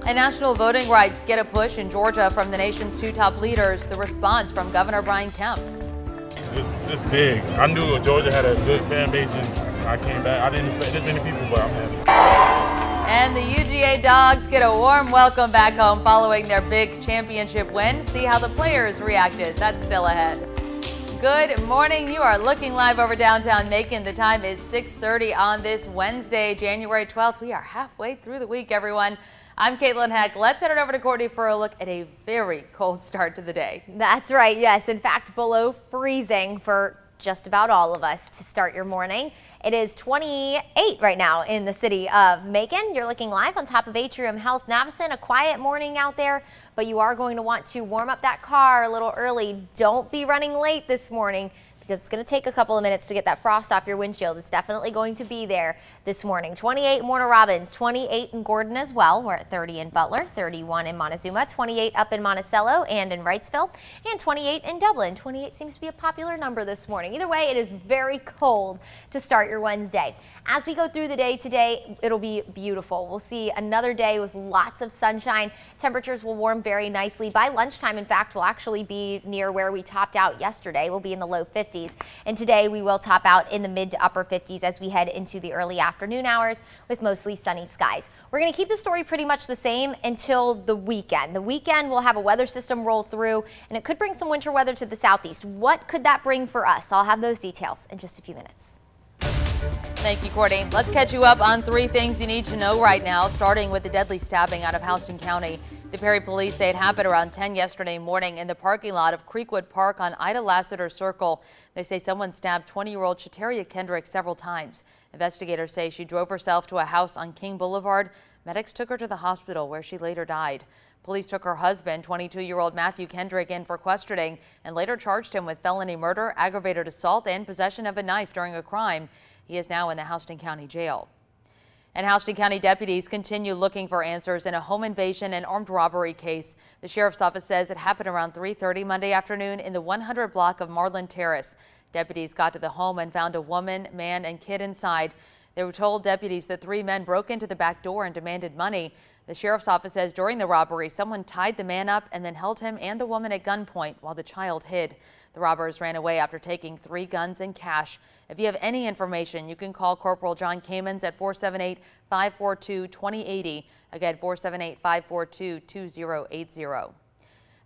And national voting rights get a push in Georgia from the nation's two top leaders. The response from Governor Brian Kemp. It's big. I knew Georgia had a good fan base, and I came back. I didn't expect this many people, but I'm happy. And the UGA Dogs get a warm welcome back home following their big championship win. See how the players reacted. That's still ahead. Good morning. You are looking live over downtown Macon. The time is 6:30 on this Wednesday, January 12th. We are halfway through the week, everyone. I'm Caitlin Heck. Let's head it over to Courtney for a look at a very cold start to the day. That's right. Yes. In fact, below freezing for just about all of us to start your morning. It is 28 right now in the city of Macon. You're looking live on top of Atrium Health Navison. A quiet morning out there, but you are going to want to warm up that car a little early. Don't be running late this morning, because it's going to take a couple of minutes to get that frost off your windshield. It's definitely going to be there this morning. 28 in Warner Robins, 28 in Gordon as well. We're at 30 in Butler, 31 in Montezuma, 28 up in Monticello and in Wrightsville, and 28 in Dublin. 28 seems to be a popular number this morning. Either way, it is very cold to start your Wednesday. As we go through the day today, it'll be beautiful. We'll see another day with lots of sunshine. Temperatures will warm very nicely. By lunchtime, in fact, we'll actually be near where we topped out yesterday. We'll be in the low 50s. And today we will top out in the mid to upper 50s as we head into the early afternoon hours with mostly sunny skies. We're going to keep the story pretty much the same until the weekend. The weekend will have a weather system roll through, and it could bring some winter weather to the southeast. What could that bring for us? I'll have those details in just a few minutes. Thank you, Courtney. Let's catch you up on three things you need to know right now, starting with the deadly stabbing out of Houston County. The Perry police say it happened around 10 yesterday morning in the parking lot of Creekwood Park on Ida Lassiter Circle. They say someone stabbed 20-year-old Shataria Kendrick several times. Investigators say she drove herself to a house on King Boulevard. Medics took her to the hospital where she later died. Police took her husband, 22-year-old Matthew Kendrick, in for questioning and later charged him with felony murder, aggravated assault, and possession of a knife during a crime. He is now in the Houston County Jail. And Houston County deputies continue looking for answers in a home invasion and armed robbery case. The sheriff's office says it happened around 3:30 Monday afternoon in the 100 block of Marlin Terrace. Deputies got to the home and found a woman, man, and kid inside. They were told deputies that three men broke into the back door and demanded money. The sheriff's office says during the robbery, someone tied the man up and then held him and the woman at gunpoint while the child hid. The robbers ran away after taking 3 guns and cash. If you have any information, you can call Corporal John Kamens at 478-542-2080. Again, 478-542-2080.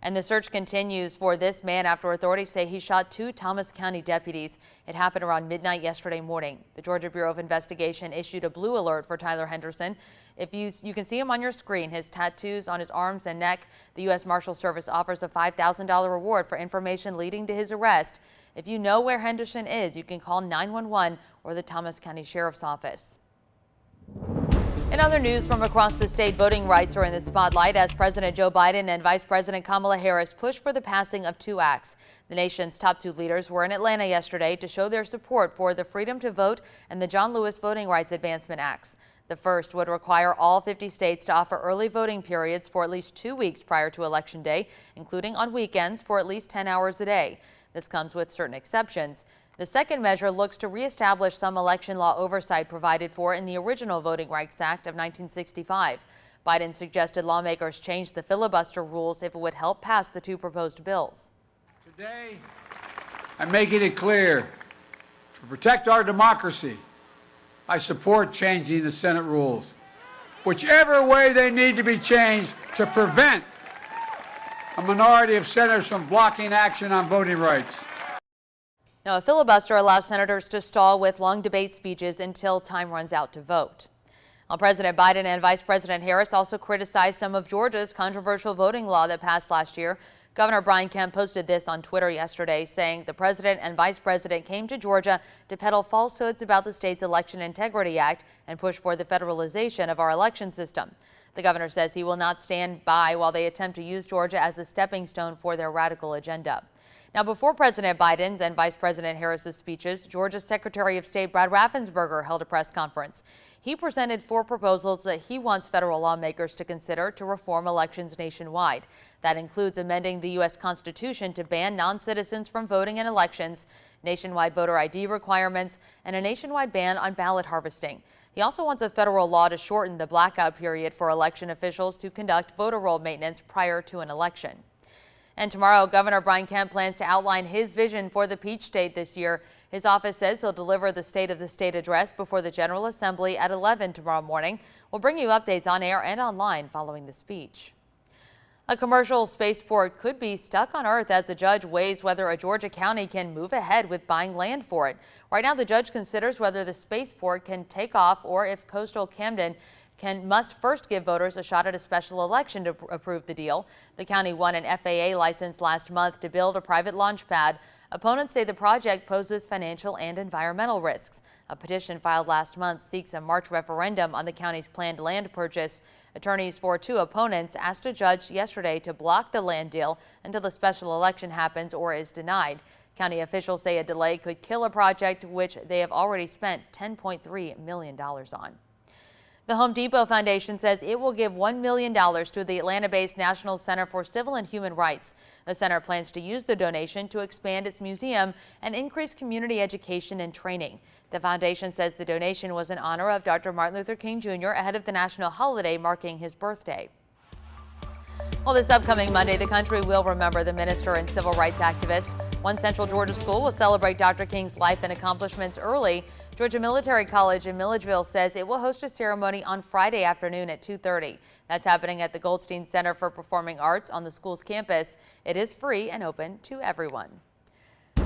And the search continues for this man after authorities say he shot 2 Thomas County deputies. It happened around midnight yesterday morning. The Georgia Bureau of Investigation issued a blue alert for Tyler Henderson. If you can see him on your screen, his tattoos on his arms and neck. The U.S. Marshal Service offers a $5,000 reward for information leading to his arrest. If you know where Henderson is, you can call 911 or the Thomas County Sheriff's Office. In other news from across the state, voting rights are in the spotlight as President Joe Biden and Vice President Kamala Harris push for the passing of 2 acts. The nation's top 2 leaders were in Atlanta yesterday to show their support for the Freedom to Vote and the John Lewis Voting Rights Advancement Acts. The first would require all 50 states to offer early voting periods for at least 2 weeks prior to Election Day, including on weekends for at least 10 hours a day. This comes with certain exceptions. The second measure looks to reestablish some election law oversight provided for in the original Voting Rights Act of 1965. Biden suggested lawmakers change the filibuster rules if it would help pass the 2 proposed bills. Today, I'm making it clear, to protect our democracy, I support changing the Senate rules, whichever way they need to be changed to prevent a minority of senators from blocking action on voting rights. Now, a filibuster allows senators to stall with long debate speeches until time runs out to vote. Now, President Biden and Vice President Harris also criticized some of Georgia's controversial voting law that passed last year. Governor Brian Kemp posted this on Twitter yesterday, saying the president and vice president came to Georgia to peddle falsehoods about the state's Election Integrity Act and push for the federalization of our election system. The governor says he will not stand by while they attempt to use Georgia as a stepping stone for their radical agenda. Now, before President Biden's and Vice President Harris's speeches, Georgia's Secretary of State Brad Raffensperger held a press conference. He presented 4 proposals that he wants federal lawmakers to consider to reform elections nationwide. That includes amending the U.S. Constitution to ban non-citizens from voting in elections, nationwide voter ID requirements, and a nationwide ban on ballot harvesting. He also wants a federal law to shorten the blackout period for election officials to conduct voter roll maintenance prior to an election. And tomorrow, Governor Brian Kemp plans to outline his vision for the Peach State this year. His office says he'll deliver the State of the State address before the General Assembly at 11 tomorrow morning. We'll bring you updates on air and online following the speech. A commercial spaceport could be stuck on Earth as a judge weighs whether a Georgia county can move ahead with buying land for it. Right now, the judge considers whether the spaceport can take off or if coastal Camden must first give voters a shot at a special election to approve the deal. The county won an FAA license last month to build a private launch pad. Opponents say the project poses financial and environmental risks. A petition filed last month seeks a March referendum on the county's planned land purchase. Attorneys for two opponents asked a judge yesterday to block the land deal until the special election happens or is denied. County officials say a delay could kill a project which they have already spent $10.3 million on. The Home Depot Foundation says it will give $1 million to the Atlanta-based National Center for Civil and Human Rights. The center plans to use the donation to expand its museum and increase community education and training. The foundation says the donation was in honor of Dr. Martin Luther King Jr. ahead of the national holiday marking his birthday. Well, this upcoming Monday, the country will remember the minister and civil rights activist. One Central Georgia school will celebrate Dr. King's life and accomplishments early. Georgia Military College in Milledgeville says it will host a ceremony on Friday afternoon at 2:30. That's happening at the Goldstein Center for Performing Arts on the school's campus. It is free and open to everyone. All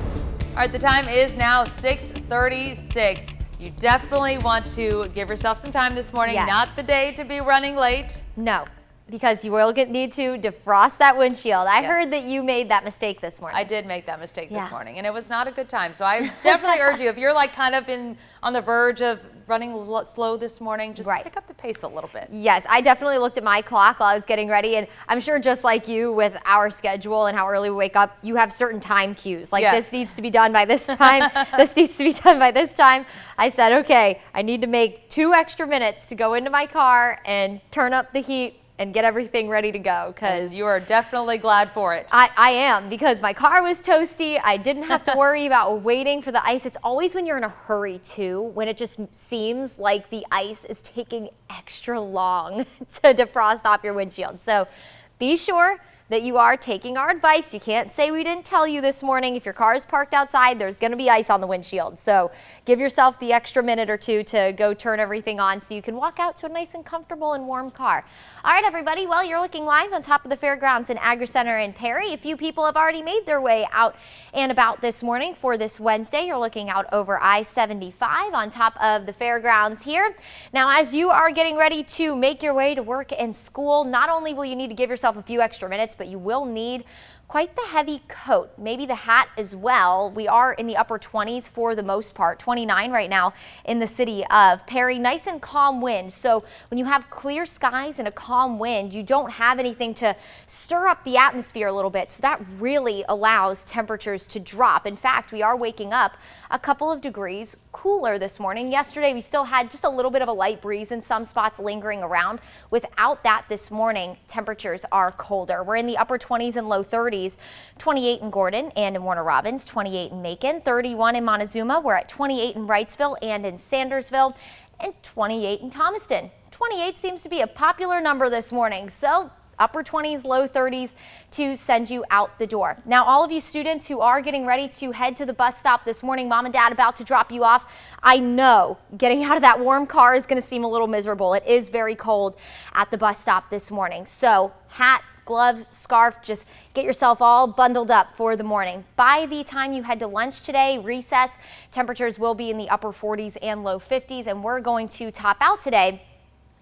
right, the time is now 6:36. You definitely want to give yourself some time this morning. Yes. Not the day to be running late. No, because you will need to defrost that windshield. I Yes. heard that you made that mistake this morning. I did make that mistake Yeah. this morning, and it was not a good time. So I definitely urge you, if you're like kind of on the verge of running slow this morning, just Right. pick up the pace a little bit. Yes, I definitely looked at my clock while I was getting ready, and I'm sure just like you with our schedule and how early we wake up, you have certain time cues. Like Yes. this needs to be done by this time, this needs to be done by this time. I said, okay, I need to make 2 extra minutes to go into my car and turn up the heat and get everything ready to go, because You are definitely glad for it. I am, because my car was toasty. I didn't have to worry about waiting for the ice. It's always when you're in a hurry too, when it just seems like the ice is taking extra long to defrost off your windshield. So be sure that you are taking our advice. You can't say we didn't tell you this morning. If your car is parked outside, there's going to be ice on the windshield. So give yourself the extra minute or two to go turn everything on so you can walk out to a nice and comfortable and warm car. All right, everybody. Well, you're looking live on top of the fairgrounds in Agri Center in Perry. A few people have already made their way out and about this morning for this Wednesday. You're looking out over I-75 on top of the fairgrounds here. Now, as you are getting ready to make your way to work and school, not only will you need to give yourself a few extra minutes, but you will need quite the heavy coat, maybe the hat as well. We are in the upper 20s for the most part, 29 right now in the city of Perry. Nice and calm wind. So when you have clear skies and a calm wind, you don't have anything to stir up the atmosphere a little bit. So that really allows temperatures to drop. In fact, we are waking up a couple of degrees cooler this morning. Yesterday, we still had just a little bit of a light breeze in some spots lingering around. Without that this morning, temperatures are colder. We're in the upper 20s and low 30s. 28 in Gordon and in Warner Robins, 28 in Macon, 31 in Montezuma. We're at 28 in Wrightsville and in Sandersville, and 28 in Thomaston. 28 seems to be a popular number this morning, so upper 20s, low 30s to send you out the door. Now, all of you students who are getting ready to head to the bus stop this morning, mom and dad about to drop you off, I know getting out of that warm car is going to seem a little miserable. It is very cold at the bus stop this morning. So hat, gloves, scarf, just get yourself all bundled up for the morning. By the time you head to lunch today, recess, temperatures will be in the upper 40s and low 50s, and we're going to top out today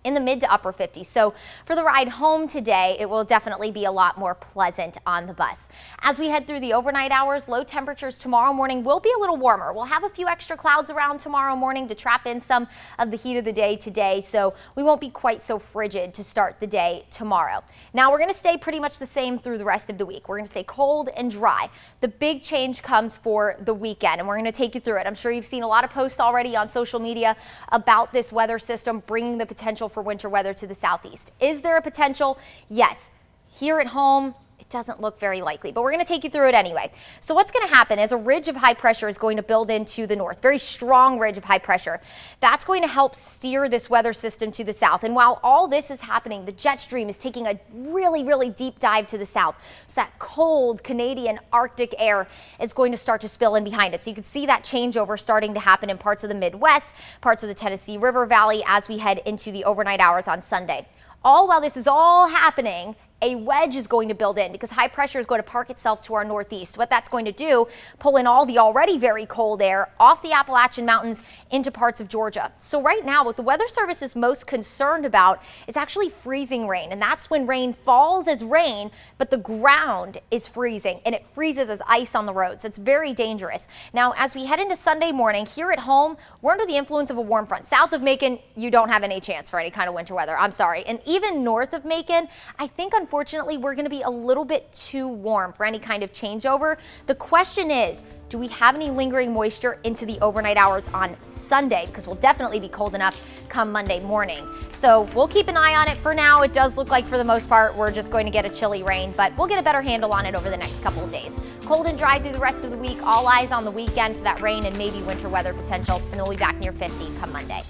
in the mid to upper 50s. So for the ride home today, it will definitely be a lot more pleasant on the bus. As we head through the overnight hours, low temperatures tomorrow morning will be a little warmer. We'll have a few extra clouds around tomorrow morning to trap in some of the heat of the day today, so we won't be quite so frigid to start the day tomorrow. Now, we're going to stay pretty much the same through the rest of the week. We're going to stay cold and dry. The big change comes for the weekend, and we're going to take you through it. I'm sure you've seen a lot of posts already on social media about this weather system bringing the potential for winter weather to the southeast. Is there a potential? Yes. Here at home, It doesn't look very likely, but we're going to take you through it anyway. So what's going to happen is a ridge of high pressure is going to build into the north, very strong ridge of high pressure. That's going to help steer this weather system to the south. And while all this is happening, the jet stream is taking a really, really deep dive to the south. So that cold Canadian Arctic air is going to start to spill in behind it. So you can see that changeover starting to happen in parts of the Midwest, parts of the Tennessee River Valley as we head into the overnight hours on Sunday. All while this is all happening, a wedge is going to build in because high pressure is going to park itself to our northeast. What that's going to do, pull in all the already very cold air off the Appalachian Mountains into parts of Georgia. So right now, what the Weather Service is most concerned about is actually freezing rain. And that's when rain falls as rain, but the ground is freezing and it freezes as ice on the roads. It's very dangerous. Now, as we head into Sunday morning here at home, we're under the influence of a warm front. South of Macon, you don't have any chance for any kind of winter weather. I'm sorry. And even north of Macon, I think unfortunately, we're going to be a little bit too warm for any kind of changeover. The question is, do we have any lingering moisture into the overnight hours on Sunday? Because we'll definitely be cold enough come Monday morning. So we'll keep an eye on it. For now, it does look like for the most part, we're just going to get a chilly rain, but we'll get a better handle on it over the next couple of days. Cold and dry through the rest of the week. All eyes on the weekend for that rain and maybe winter weather potential, and we'll be back near 50 come Monday.